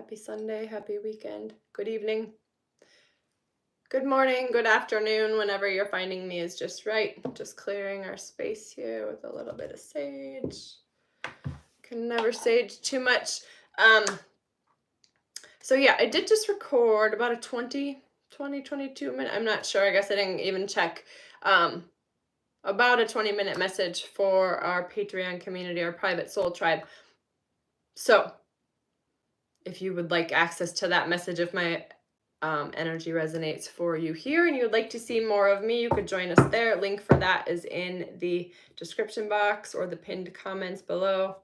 Happy Sunday, happy weekend, good evening, good morning, good afternoon, whenever you're finding me is just right. Just clearing our space here with a little bit of sage. Can never sage too much. So yeah, I did just record about a 22 minute, I'm not sure, I guess I didn't even check, about a 20-minute message for our Patreon community, our private soul tribe. So if you would like access to that message, if my energy resonates for you here and you would like to see more of me, you could join us there. Link for that is in the description box or the pinned comments below.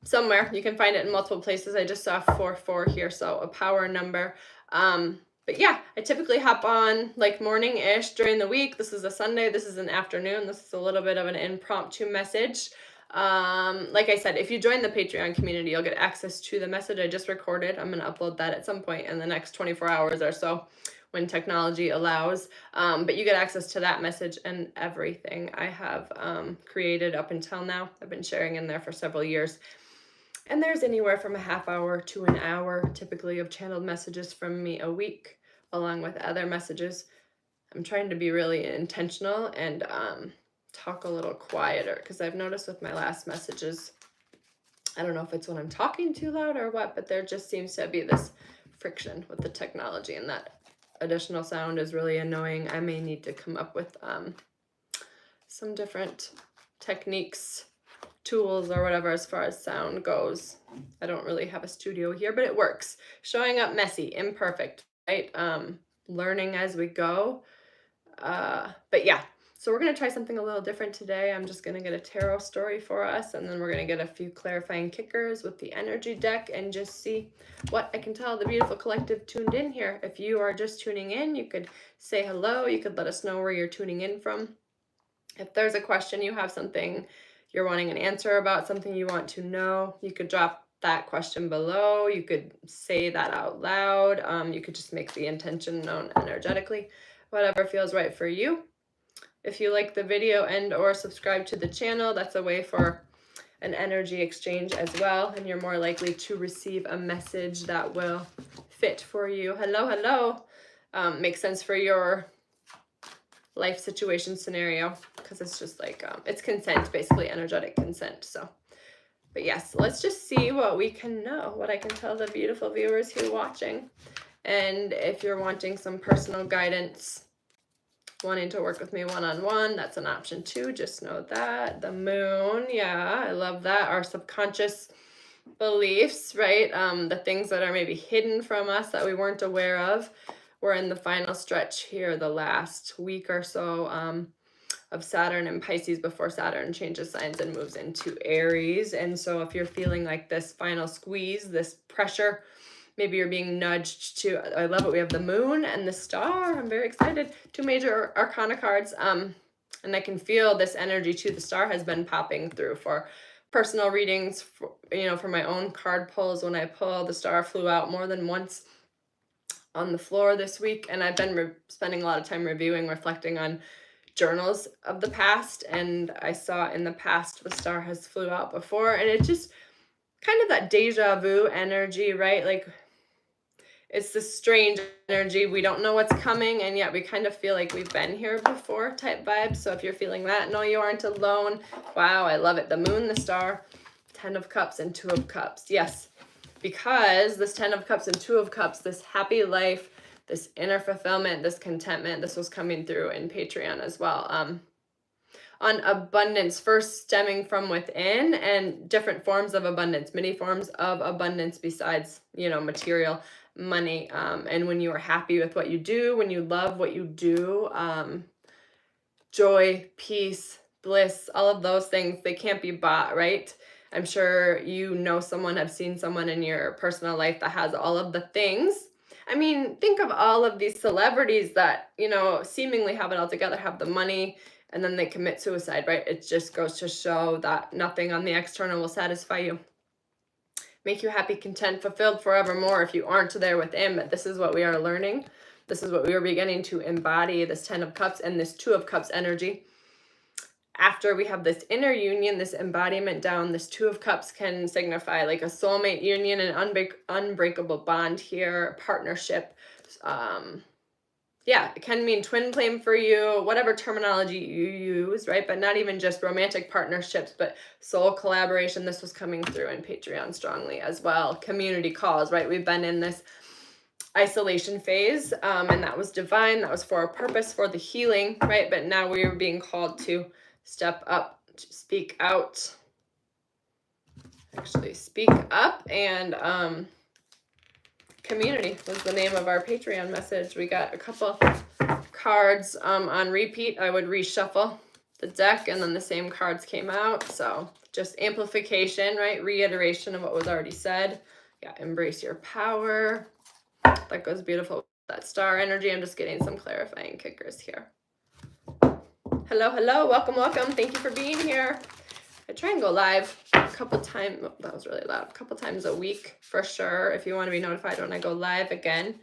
Somewhere you can find it in multiple places. I just saw 44 here, so a power number. But yeah, I typically hop on like morning-ish during the week. This is a Sunday, this is an afternoon, this is a little bit of an impromptu message. Like I said, if you join the Patreon community, you'll get access to the message I just recorded. I'm going to upload that at some point in the next 24 hours or so when technology allows. But you get access to that message and everything I have created up until now. I've been sharing in there for several years. And there's anywhere from a half hour to an hour typically of channeled messages from me a week, along with other messages. I'm trying to be really intentional and talk a little quieter, because I've noticed with my last messages, I don't know if it's when I'm talking too loud or what, but there just seems to be this friction with the technology, and that additional sound is really annoying. I may need to come up with some different techniques, tools, or whatever as far as sound goes. I don't really have a studio here, but it works. Showing up messy, imperfect, right? Learning as we go. But yeah, so we're going to try something a little different today. I'm just going to get a tarot story for us, and then we're going to get a few clarifying kickers with the energy deck and just see what I can tell the beautiful collective tuned in here. If you are just tuning in, you could say hello. You could let us know where you're tuning in from. If there's a question, you have something you're wanting an answer about, something you want to know, you could drop that question below. You could say that out loud. You could just make the intention known energetically, whatever feels right for you. If you like the video and or subscribe to the channel, that's a way for an energy exchange as well, and you're more likely to receive a message that will fit for you. Hello. Makes sense for your life situation scenario, because it's just like it's consent, basically energetic consent. So but yes, let's just see what we can know, what I can tell the beautiful viewers here watching. And if you're wanting some personal guidance, wanting to work with me one-on-one, that's an option too. Just know that. The moon, yeah, I love that. Our subconscious beliefs, right? The things that are maybe hidden from us that we weren't aware of. We're in the final stretch here, the last week or so of Saturn and Pisces before Saturn changes signs and moves into Aries. And so if you're feeling like this final squeeze, this pressure, maybe you're being nudged to, I love it, we have the moon and the star. I'm very excited. Two major arcana cards. And I can feel this energy too. The star has been popping through for personal readings, for my own card pulls. When I pull, the star flew out more than once on the floor this week, and I've been spending a lot of time reviewing, reflecting on journals of the past, and I saw in the past the star has flew out before, and it's just kind of that deja vu energy, right? Like it's this strange energy. We don't know what's coming, and yet we kind of feel like we've been here before type vibe. So if you're feeling that, no, you aren't alone. Wow, I love it. The moon, the star, 10 of Cups and 2 of Cups. Yes, because this 10 of Cups and 2 of Cups, this happy life, this inner fulfillment, this contentment, this was coming through in Patreon as well. On abundance, first stemming from within, and different forms of abundance, many forms of abundance besides, material, money. And when you are happy with what you do, when you love what you do, joy, peace, bliss, all of those things, they can't be bought, right? I'm sure someone, have seen someone in your personal life that has all of the things. I mean, think of all of these celebrities that, seemingly have it all together, have the money, and then they commit suicide, right? It just goes to show that nothing on the external will satisfy you, make you happy, content, fulfilled forevermore if you aren't there within. But this is what we are learning. This is what we are beginning to embody, this 10 of Cups and this 2 of Cups energy. after we have this inner union, this embodiment down, this Two of Cups can signify like a soulmate union, an unbreakable bond here, partnership. Yeah, it can mean twin flame for you, whatever terminology you use, right? But not even just romantic partnerships, but soul collaboration. This was coming through in Patreon strongly as well. Community calls, right? We've been in this isolation phase, and that was divine. That was for a purpose, for the healing, right? But now we are being called to step up, to speak out. Actually, speak up, and community was the name of our Patreon message. We got a couple cards on repeat. I would reshuffle the deck, and then the same cards came out. So just amplification, right? Reiteration of what was already said. Yeah, embrace your power. That goes beautiful. That star energy. I'm just getting some clarifying kickers here. Hello, hello. Welcome, welcome. Thank you for being here. I try and go live a couple times. Oh, that was really loud. A couple times a week for sure. If you want to be notified when I go live again,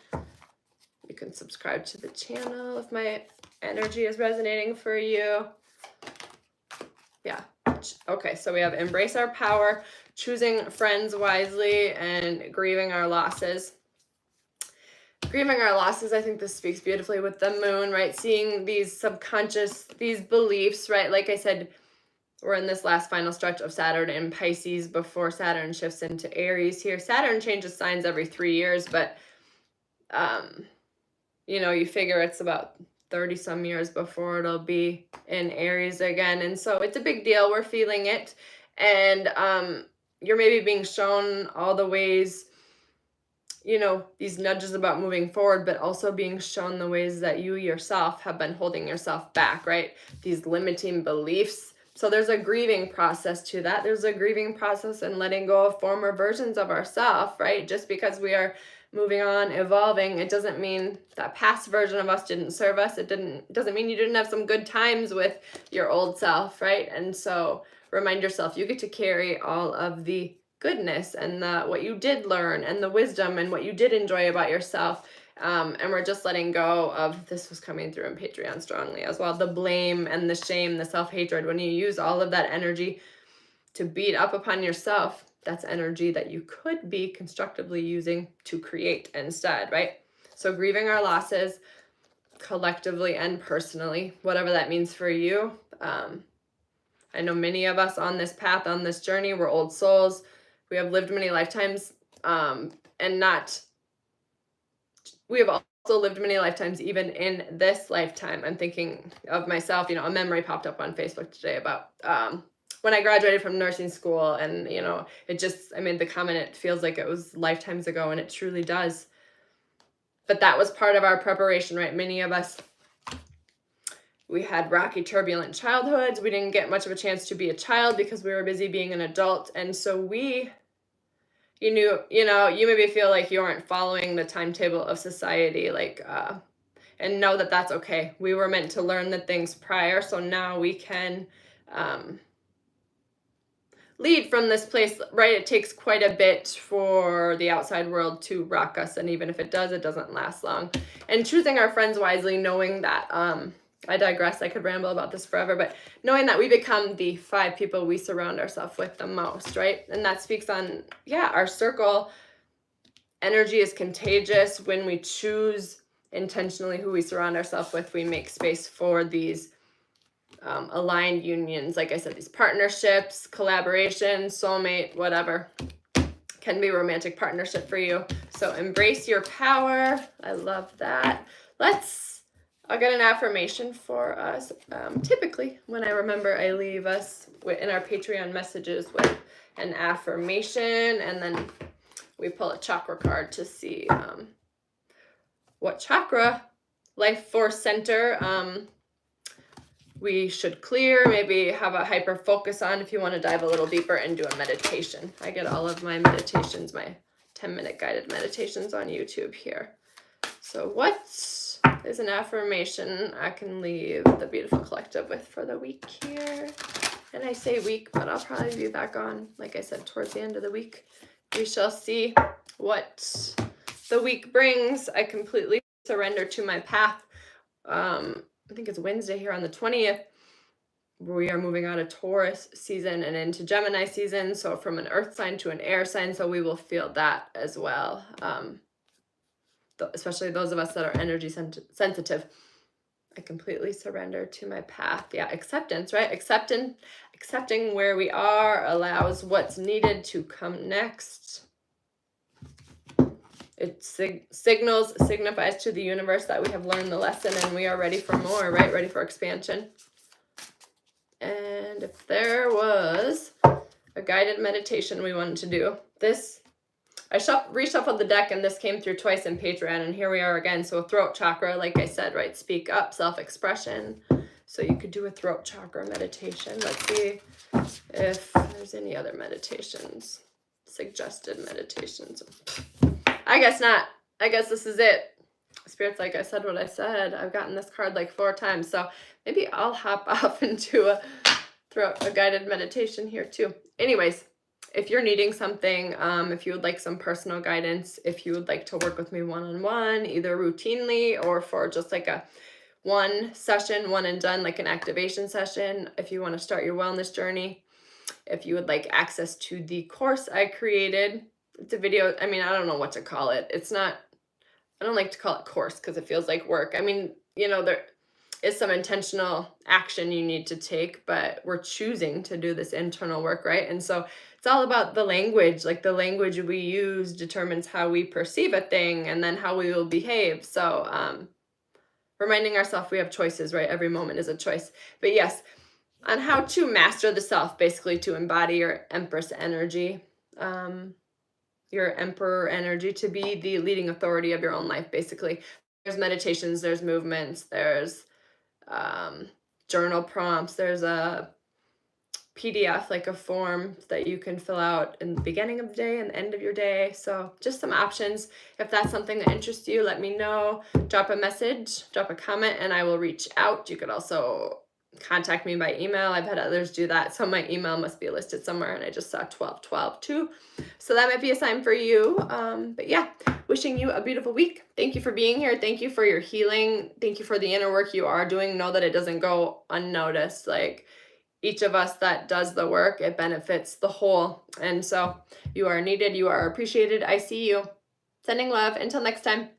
you can subscribe to the channel if my energy is resonating for you. Yeah. Okay, so we have embrace our power, choosing friends wisely, and grieving our losses. Grieving our losses, I think this speaks beautifully with the moon, right? Seeing these subconscious, these beliefs, right? Like I said, we're in this last final stretch of Saturn in Pisces before Saturn shifts into Aries here. Saturn changes signs every 3 years, but, you know, you figure it's about 30 some years before it'll be in Aries again. And so it's a big deal. We're feeling it. And you're maybe being shown all the ways, you know, these nudges about moving forward, but also being shown the ways that you yourself have been holding yourself back, right? These limiting beliefs. So there's a grieving process to that. There's a grieving process in letting go of former versions of ourselves, right? Just because we are moving on, evolving, it doesn't mean that past version of us didn't serve us. It doesn't mean you didn't have some good times with your old self, right? And so remind yourself, you get to carry all of the goodness and what you did learn and the wisdom and what you did enjoy about yourself. And we're just letting go of, this was coming through in Patreon strongly as well, the blame and the shame, the self-hatred. When you use all of that energy to beat up upon yourself, that's energy that you could be constructively using to create instead, right? So grieving our losses collectively and personally, whatever that means for you. I know many of us on this path, on this journey, we're old souls. We have lived many lifetimes, we have also lived many lifetimes even in this lifetime. I'm thinking of myself, you know, a memory popped up on Facebook today about when I graduated from nursing school, and, you know, I made the comment, it feels like it was lifetimes ago, and it truly does. But that was part of our preparation, right? Many of us, we had rocky, turbulent childhoods. We didn't get much of a chance to be a child because we were busy being an adult. And so you maybe feel like you aren't following the timetable of society, and know that that's okay. We were meant to learn the things prior, so now we can lead from this place, right? It takes quite a bit for the outside world to rock us, and even if it does, it doesn't last long. And choosing our friends wisely, knowing that, I digress, I could ramble about this forever, but knowing that we become the 5 people we surround ourselves with the most, right? And that speaks on, our circle. Energy is contagious. When we choose intentionally who we surround ourselves with, we make space for these aligned unions. Like I said, these partnerships, collaboration, soulmate, whatever. Can be romantic partnership for you. So embrace your power. I love that. I'll get an affirmation for us. Typically, when I remember, I leave us in our Patreon messages with an affirmation, and then we pull a chakra card to see what chakra, life force center, we should clear, maybe have a hyper focus on if you want to dive a little deeper and do a meditation. I get all of my meditations, my 10-minute guided meditations on YouTube here. So what is an affirmation I can leave the beautiful collective with for the week here? And I say week, but I'll probably be back on, like I said, towards the end of the week. We shall see what the week brings. I completely surrender to my path. I think it's Wednesday here on the 20th. we are moving out of Taurus season and into Gemini season. So from an earth sign to an air sign. So we will feel that as well. Especially those of us that are energy sensitive. I completely surrender to my path. Yeah, acceptance, right? Accepting where we are allows what's needed to come next. It signifies to the universe that we have learned the lesson and we are ready for more, right? Ready for expansion. And if there was a guided meditation we wanted to do, I reshuffled the deck and this came through twice in Patreon, and here we are again. So throat chakra, like I said, right? Speak up, self-expression. So you could do a throat chakra meditation. Let's see if there's any other meditations, suggested meditations. I guess not. I guess this is it. Spirit's like, I said what I said. I've gotten this card like 4 times. So maybe I'll hop off into a guided meditation here too. Anyways, if you're needing something, if you would like some personal guidance, if you would like to work with me one-on-one, either routinely or for just like a one session, one and done, like an activation session, if you want to start your wellness journey, if you would like access to the course I created, it's a video. I mean, I don't know what to call it. I don't like to call it course because it feels like work. I mean, there is some intentional action you need to take, but we're choosing to do this internal work, right? And so it's all about the language. Like the language we use determines how we perceive a thing and then how we will behave. So reminding ourselves we have choices, right? Every moment is a choice. But yes, on how to master the self, basically to embody your Empress energy, your Emperor energy, to be the leading authority of your own life, basically. There's meditations, there's movements, there's journal prompts, there's a PDF, like a form that you can fill out in the beginning of the day and the end of your day. So just some options. If that's something that interests you, let me know. Drop a message, drop a comment, and I will reach out. You could also contact me by email. I've had others do that. So my email must be listed somewhere, and I just saw 1212 too. So that might be a sign for you. But yeah, wishing you a beautiful week. Thank you for being here. Thank you for your healing. Thank you for the inner work you are doing. Know that it doesn't go unnoticed. Like each of us that does the work, it benefits the whole. And so you are needed. You are appreciated. I see you. Sending love. Until next time.